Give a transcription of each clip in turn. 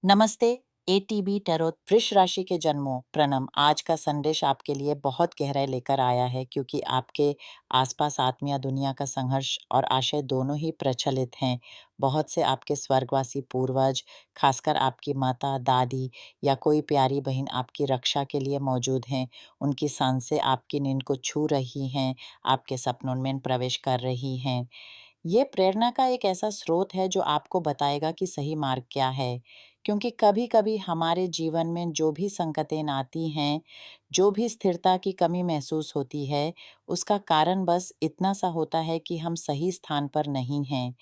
नमस्ते। ATB tarot वृष राशि के जन्मों प्रणाम। आज का संदेश आपके लिए बहुत गहराई लेकर आया है क्योंकि आपके आसपास आत्मीय दुनिया का संघर्ष और आशय दोनों ही प्रचलित हैं। बहुत से आपके स्वर्गवासी पूर्वज, खासकर आपकी माता, दादी या कोई प्यारी बहन आपकी रक्षा के लिए मौजूद हैं। उनकी सांसें आपकी नींद को छू रही हैं, आपके सपनों में प्रवेश कर रही हैं। ये प्रेरणा का एक ऐसा स्रोत है जो आपको बताएगा कि सही मार्ग क्या है। क्योंकि कभी-कभी हमारे जीवन में जो भी संकटें आती हैं, जो भी स्थिरता की कमी महसूस होती है, उसका कारण बस इतना सा होता है कि हम सही स्थान पर नहीं हैं।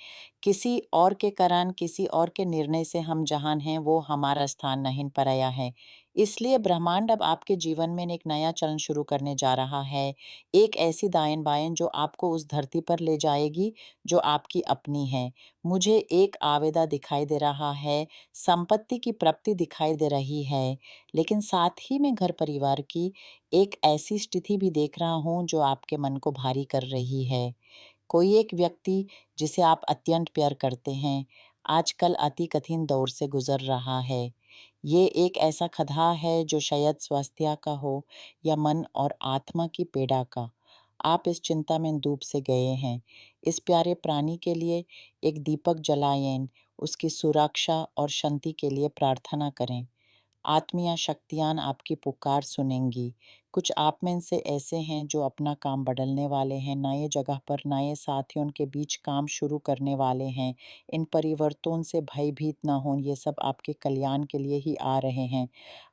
किसी और के कारण, किसी और के निर्णय से हम जहाँ हैं, वो हमारा स्थान नहीं पराया है। इसलिए ब्रह्मांड अब आपके जीवन में एक नया चरण शुरू करने जा रहा है। एक ऐसी दायन-बायन जो आपको उस धरती पर ले जाएगी जो आपकी अपनी है। मुझे एक आवेदा दिखाई दे रहा है, संपत्ति की प्राप्ति दिखाई दे रही है, लेकिन साथ ही में घर परिवार की एक ऐसी स्थिति भी देख रहा हूँ जो आपके मन को भारी कर रही है। कोई एक व्यक्ति जिसे आप अत्यंत प्यार करते हैं, आजकल अति कठिन दौर से गुजर रहा है। ये एक ऐसा खदा है जो शायद स्वास्थ्य का हो या मन और आत्मा की पीड़ा का। आप इस चिंता में डूब से गए हैं। इस प्यारे प्राणी के लिए एक दीपक जलाएं, उसकी सुरक्षा और शांति के लिए प्रार्थना करें। आत्मीय शक्तियाँ आपकी पुकार सुनेंगी। कुछ आप में से ऐसे हैं जो अपना काम बदलने वाले हैं, नए जगह पर नए साथियों के बीच काम शुरू करने वाले हैं। इन परिवर्तनों से भयभीत ना हों, ये सब आपके कल्याण के लिए ही आ रहे हैं।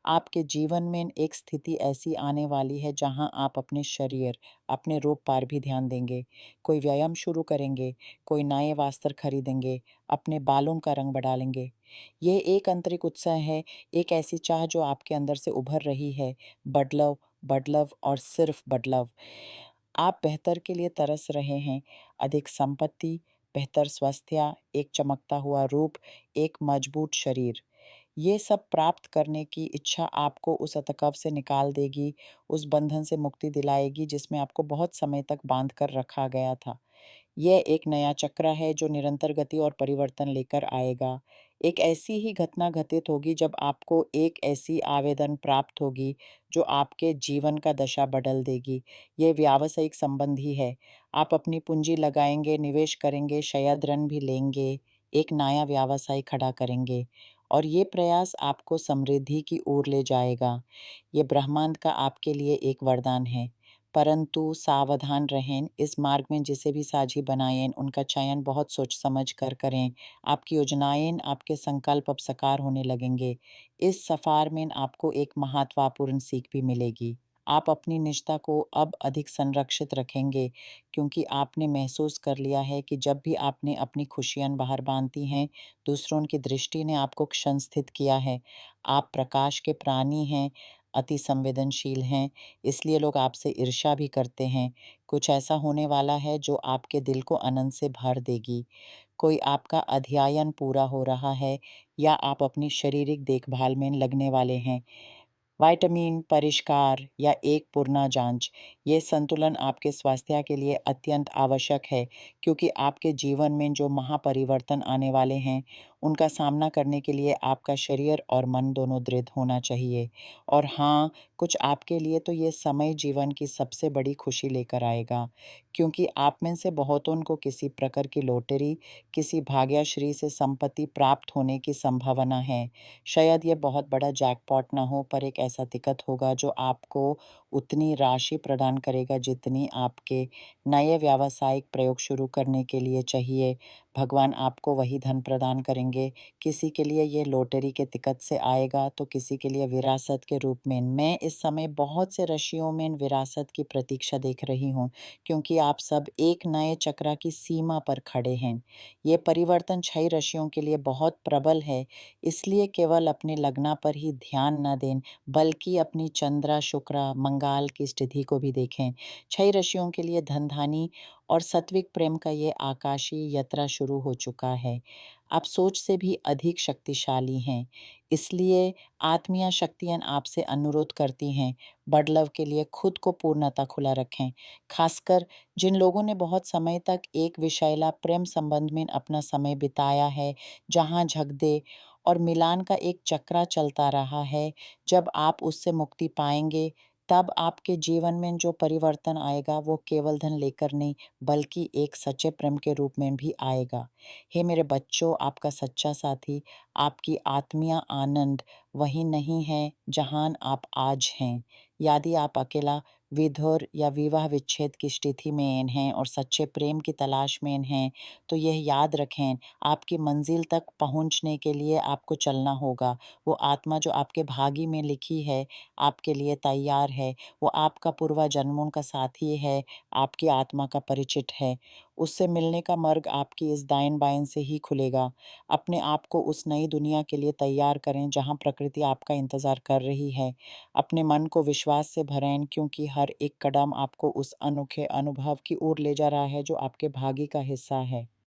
आपके जीवन में एक स्थिति ऐसी आने वाली है जहाँ आप अपने शरीर, अपने रूप पर भी ध्यान देंगे। कोई व्यायाम शुरू करेंगे, कोई नए वस्त्र खरीदेंगे, अपने बालों का रंग बदलेंगे। ये एक आंतरिक उत्साह है, एक ऐसी चाह जो आपके अंदर से उभर रही है, बदलाव, बदलाव और सिर्फ बदलाव। आप बेहतर के लिए तरस रहे हैं, अधिक संपत्ति, बेहतर स्वास्थ्य, एक चमकता हुआ रूप, एक मजबूत शरीर। ये सब प्राप्त करने की इच्छा आपको उस अटकाव से निकाल देगी, उस बंधन से मुक्ति दिलाएगी जिसमें आपको बहुत समय तक बांध कर रखा गया था। यह एक नया चक्र है जो निरंतर गति और परिवर्तन लेकर आएगा। एक ऐसी ही घटना घटित होगी जब आपको एक ऐसी आवेदन प्राप्त होगी जो आपके जीवन का दशा बदल देगी। ये व्यावसायिक संबंध ही है। आप अपनी पूंजी लगाएंगे, निवेश करेंगे, शायद ऋण भी लेंगे, एक नया व्यवसाय खड़ा करेंगे और ये प्रयास आपको समृद्धि की ओर ले जाएगा। ये ब्रह्मांड का आपके लिए एक वरदान है। परंतु सावधान रहें, इस मार्ग में जिसे भी साझी बनाएँ, उनका चयन बहुत सोच समझ कर करें। आपकी योजनाएँ, आपके संकल्प अब साकार होने लगेंगे। इस सफ़र में आपको एक महत्वपूर्ण सीख भी मिलेगी। आप अपनी निजता को अब अधिक संरक्षित रखेंगे क्योंकि आपने महसूस कर लिया है कि जब भी आपने अपनी खुशियाँ बाहर बाँधी हैं, दूसरों की दृष्टि ने आपको क्षण स्थित किया है। आप प्रकाश के प्राणी हैं, अति संवेदनशील हैं, इसलिए लोग आपसे ईर्ष्या भी करते हैं। कुछ ऐसा होने वाला है जो आपके दिल को आनंद से भर देगी। कोई आपका अध्ययन पूरा हो रहा है या आप अपनी शारीरिक देखभाल में लगने वाले हैं। विटामिन, परिष्कार या एक पूर्ण जांच, ये संतुलन आपके स्वास्थ्य के लिए अत्यंत आवश्यक है क्योंकि आपके जीवन में जो महापरिवर्तन आने वाले हैं, उनका सामना करने के लिए आपका शरीर और मन दोनों दृढ़ होना चाहिए। और हाँ, कुछ आपके लिए तो ये समय जीवन की सबसे बड़ी खुशी लेकर आएगा क्योंकि आप में से बहुतों को किसी प्रकार की लॉटरी, किसी भाग्यश्री से संपत्ति प्राप्त होने की संभावना है। शायद ये बहुत बड़ा जैकपॉट ना हो पर एक ऐसा टिकट होगा जो आपको उतनी राशि प्रदान करेगा जितनी आपके नए व्यावसायिक प्रयोग शुरू करने के लिए चाहिए। भगवान आपको वही धन प्रदान करेंगे। किसी के लिए ये लॉटरी के टिकट से आएगा तो किसी के लिए विरासत के रूप में। मैं इस समय बहुत से राशियों में विरासत की प्रतीक्षा देख रही हूँ क्योंकि आप सब एक नए चक्र की सीमा पर खड़े हैं। ये परिवर्तन 6 राशियों के लिए बहुत प्रबल है, इसलिए केवल अपने लग्न पर ही ध्यान न दें, बल्कि अपनी चंद्र, शुक्र, मंगल की स्थिति को भी देखें। 6 राशियों के लिए धन-धानी और सात्विक प्रेम का ये आकाशीय यात्रा शुरू हो चुका है। आप सोच से भी अधिक शक्तिशाली हैं, इसलिए आत्मीय शक्तियाँ आपसे अनुरोध करती हैं, बदलाव के लिए खुद को पूर्णतः खुला रखें। खासकर जिन लोगों ने बहुत समय तक एक विषैला प्रेम संबंध में अपना समय बिताया है, जहाँ झगड़े और मिलान का एक चक्र चलता रहा है। जब आप उससे मुक्ति पाएँगे, तब आपके जीवन में जो परिवर्तन आएगा, वो केवल धन लेकर नहीं, बल्कि एक सच्चे प्रेम के रूप में भी आएगा। हे मेरे बच्चों, आपका सच्चा साथी, आपकी आत्मीय आनंद वही नहीं है, जहाँ आप आज हैं। यदि आप अकेला, विधुर या विवाह विच्छेद की स्थिति में हैं और सच्चे प्रेम की तलाश में हैं, तो यह याद रखें, आपकी मंजिल तक पहुँचने के लिए आपको चलना होगा। वो आत्मा जो आपके भाग्य में लिखी है, आपके लिए तैयार है। वो आपका पूर्वजन्मों का साथी है, आपकी आत्मा का परिचित है। उससे मिलने का मार्ग आपकी इस दाएँ-बाएँ से ही खुलेगा। अपने आप को उस नई दुनिया के लिए तैयार करें, जहाँ प्रकृति आपका इंतज़ार कर रही है। अपने मन को विश्वास से भरें, क्योंकि हर एक कदम आपको उस अनोखे अनुभव की ओर ले जा रहा है, जो आपके भाग्य का हिस्सा है।